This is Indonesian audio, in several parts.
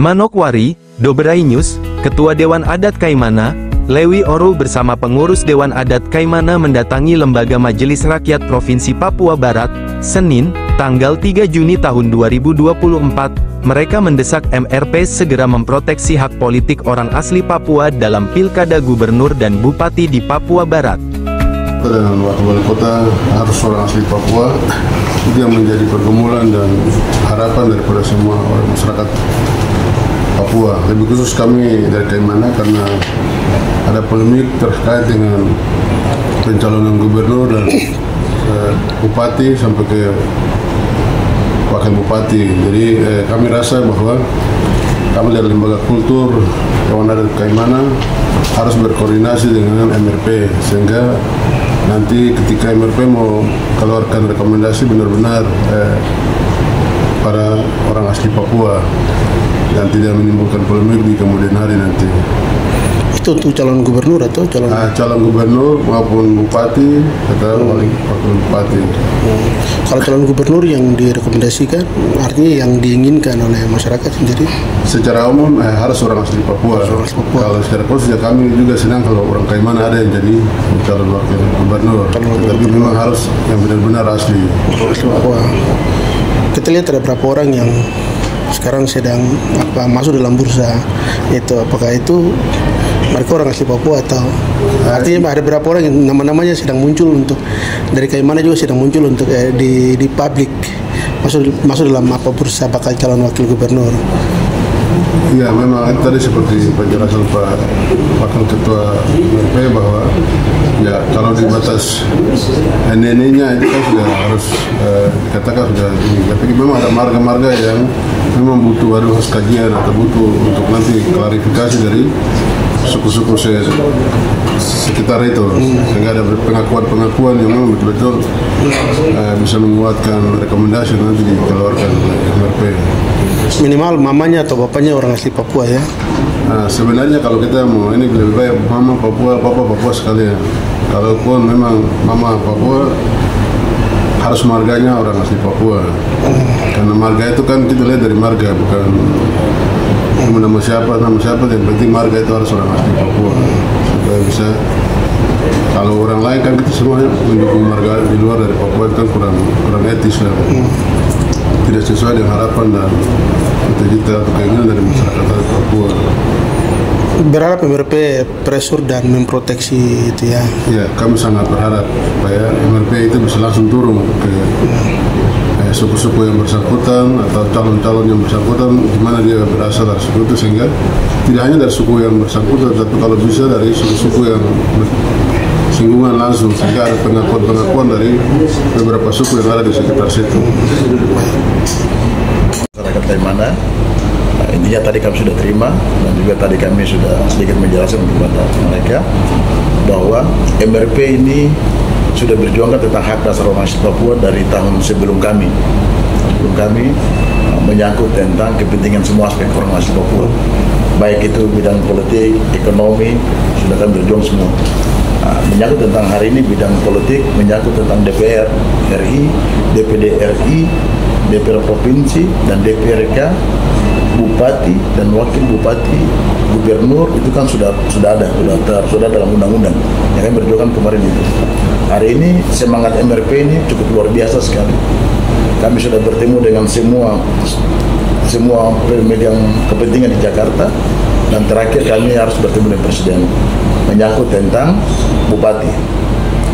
Manokwari, Dobrai News, Ketua Dewan Adat Kaimana, Lewi Orul bersama pengurus Dewan Adat Kaimana mendatangi Lembaga Majelis Rakyat Provinsi Papua Barat, Senin, tanggal 3 Juni tahun 2024. Mereka mendesak MRP segera memproteksi hak politik orang asli Papua dalam Pilkada Gubernur dan Bupati di Papua Barat. Dan wakil wali kota harus orang asli Papua, itu yang menjadi pergumulan dan harapan daripada semua orang masyarakat Papua. Lebih khusus kami dari Kaimana karena ada polemik terkait dengan pencalonan gubernur dan bupati sampai ke wakil bupati. Jadi kami rasa bahwa kami dari Lembaga Kultur Dewan Adat Kaimana harus berkoordinasi dengan MRP sehingga nanti ketika MRP mau keluarkan rekomendasi benar-benar para orang asli Papua dan tidak menimbulkan polemik di kemudian hari nanti. Itu untuk calon gubernur atau calon gubernur maupun bupati atau wakil bupati. Kalau calon gubernur yang direkomendasikan artinya yang diinginkan oleh masyarakat sendiri? Secara umum harus orang asli Papua. Kalau secara khusus ya kami juga senang kalau orang Kaimana ada yang jadi calon wakil gubernur. Tapi memang harus yang benar-benar asli Papua. Kita lihat ada berapa orang yang sekarang sedang masuk dalam bursa itu, apakah itu mereka orang asli Papua atau artinya ada berapa orang yang nama-namanya sedang muncul untuk dari Kaimana juga sedang muncul untuk di publik masuk dalam bursa bakal calon wakil gubernur. Iya, memang itu tadi seperti penjelasan Pak Wakil Ketua MRP bahwa ya kalau di batas NNI-nya itu kan sudah harus dikatakan sudah ini. Tapi memang ada marga-marga yang memang butuh harus kajian atau butuh untuk nanti klarifikasi dari suku-suku sekitar itu, sehingga ada pengakuan-pengakuan yang memang betul-betul bisa menguatkan rekomendasi nanti dikeluarkan oleh MRP. Minimal mamanya atau bapaknya orang asli Papua ya. Nah, sebenarnya kalau kita mau ini lebih baik mama Papua, papa Papua sekalian. Kalaupun memang mama Papua harus marganya orang asli Papua. Karena marga itu kan kita lihat dari marga, bukan nama siapa, yang penting marga itu harus orang asli Papua supaya bisa. Kalau orang lain kan kita semua mendukung marga di luar dari Papua itu kan kurang etis lah, tidak sesuai dengan harapan dan cita-cita atau keinginan dari masyarakat Papua. Berharap MRP pressure dan memproteksi itu ya. Ya, kami sangat berharap supaya MRP itu bisa langsung turun ke suku-suku yang bersangkutan atau calon-calon yang bersangkutan di mana dia berasal dari suku itu, sehingga tidak hanya dari suku yang bersangkutan tapi kalau bisa dari suku-suku yang singgungan langsung, sehingga ada pengakuan-pengakuan dari beberapa suku yang ada di sekitar situ. Masyarakat Kaimana, intinya tadi kami sudah terima dan juga tadi kami sudah sedikit menjelaskan kepada mereka bahwa MRP ini sudah berjuangkan tentang hak dasar orang asli Papua dari tahun sebelum kami menyangkut tentang kepentingan semua aspek orang asli Papua, baik itu bidang politik, ekonomi, sudah kami berjuang semua. Menyangkut tentang hari ini bidang politik, menyangkut tentang DPR RI, DPD RI, DPR Provinsi dan DPRK, Bupati dan Wakil Bupati, Gubernur itu kan sudah dalam undang-undang yang kami berjuangkan kemarin itu. Hari ini semangat MRP ini cukup luar biasa sekali. Kami sudah bertemu dengan semua pemegang kepentingan di Jakarta dan terakhir kami harus bertemu dengan Presiden menyangkut tentang Bupati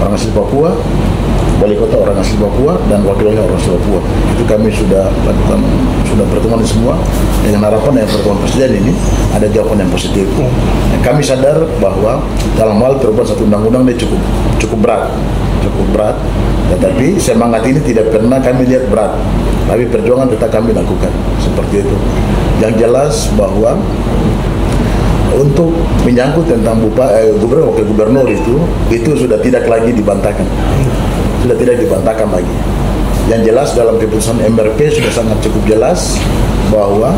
orang asli Papua, wali kota orang asli Papua dan wakilnya orang asli Papua. Itu kami sudah lakukan, sudah pertemuan semua dengan harapan yang pertemuan Presiden ini ada jawaban yang positif. Kami sadar bahwa dalam hal perubahan satu undang-undang ini cukup berat, tetapi semangat ini tidak pernah kami lihat berat, tapi perjuangan tetap kami lakukan seperti itu. Yang jelas bahwa untuk menyangkut tentang gubernur wakil gubernur itu sudah tidak lagi dibantahkan, lagi. Yang jelas dalam keputusan MRP sudah sangat cukup jelas bahwa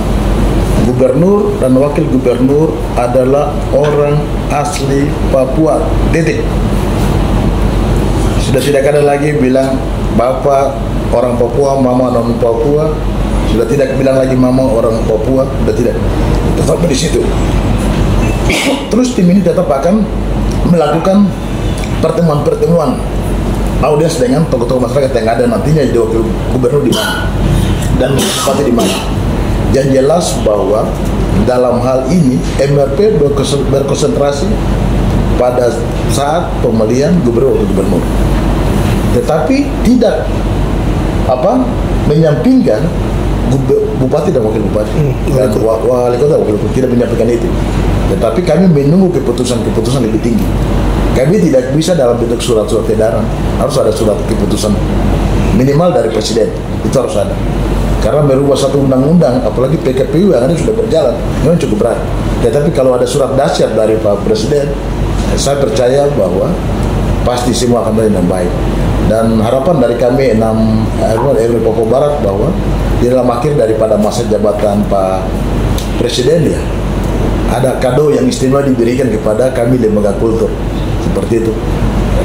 gubernur dan wakil gubernur adalah orang asli Papua, titik. Sudah tidak ada lagi bilang bapak orang Papua, mama non Papua, Sudah tidak bilang lagi mama orang Papua, sudah tidak, tetap di situ. Terus tim ini tetap akan melakukan pertemuan-pertemuan audiens dengan tokoh-tokoh masyarakat yang ada nantinya jadi wakil gubernur di mana dan bupati di mana. Yang jelas bahwa dalam hal ini MRP berkonsentrasi pada saat pemilihan gubernur wakil gubernur, tetapi tidak menyampingkan bupati dan wakil bupati dan wali kota wakil bupati, tidak menyampaikan itu. Tetapi kami menunggu keputusan-keputusan lebih tinggi. Kami tidak bisa dalam bentuk surat-surat edaran, harus ada surat keputusan minimal dari presiden, itu harus ada. Karena merubah satu undang-undang, apalagi PKPU yang ada sudah berjalan, memang cukup berat. Tetapi kalau ada surat dahsyat dari Pak Presiden, saya percaya bahwa pasti semua akan berjalan dengan baik. Dan harapan dari kami 6 RW Papua Barat bahwa di dalam akhir daripada masa jabatan Pak Presiden ya, ada kado yang istimewa diberikan kepada kami lembaga kultur seperti itu.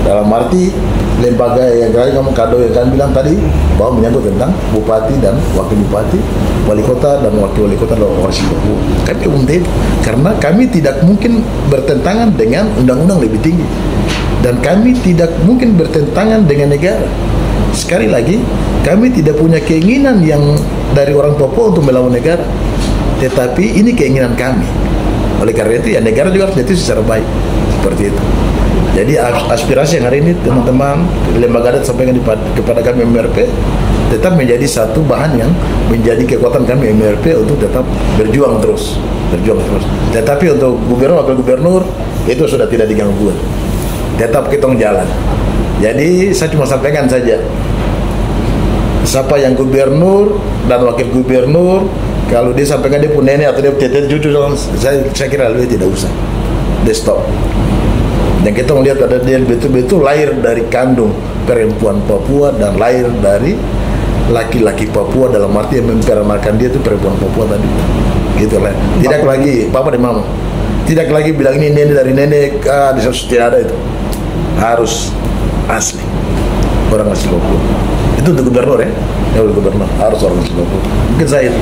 Dalam arti lembaga yang kamu kado yang kami bilang tadi bahwa menyangkut tentang bupati dan wakil bupati, wali kota dan wakil wali kota dan wakil Papua. Kami cukup penting karena kami tidak mungkin bertentangan dengan undang-undang lebih tinggi dan kami tidak mungkin bertentangan dengan negara. Sekali lagi, kami tidak punya keinginan yang dari orang Papua untuk melawan negara, tetapi ini keinginan kami. Oleh karena itu ya negara juga harus diatur secara baik seperti itu. Jadi aspirasi yang hari ini teman-teman lembaga adat sampaikan kepada kami MRP tetap menjadi satu bahan yang menjadi kekuatan kami MRP untuk tetap berjuang terus. Tetapi untuk gubernur, wakil gubernur itu sudah tidak diganggu. Tetap kita jalan. Jadi saya cuma sampaikan saja, siapa yang gubernur dan wakil gubernur, kalau dia sampaikan dia punya nenek atau dia punya cucu, saya kira lebih tidak usah. Dia stop. Dan kita melihat ada dia betul-betul lahir dari kandung perempuan Papua dan lahir dari laki-laki Papua, dalam arti yang memperanakan dia itu perempuan Papua tadi. Gitu lah. Tidak lagi papa dan mama. Tidak lagi bilang ini nenek dari nenek, di tidak ada itu. Harus asli. Orang asli Papua. Itu untuk gubernur ya. Ya gubernur harus orang asli Papua. Mungkin saya itu.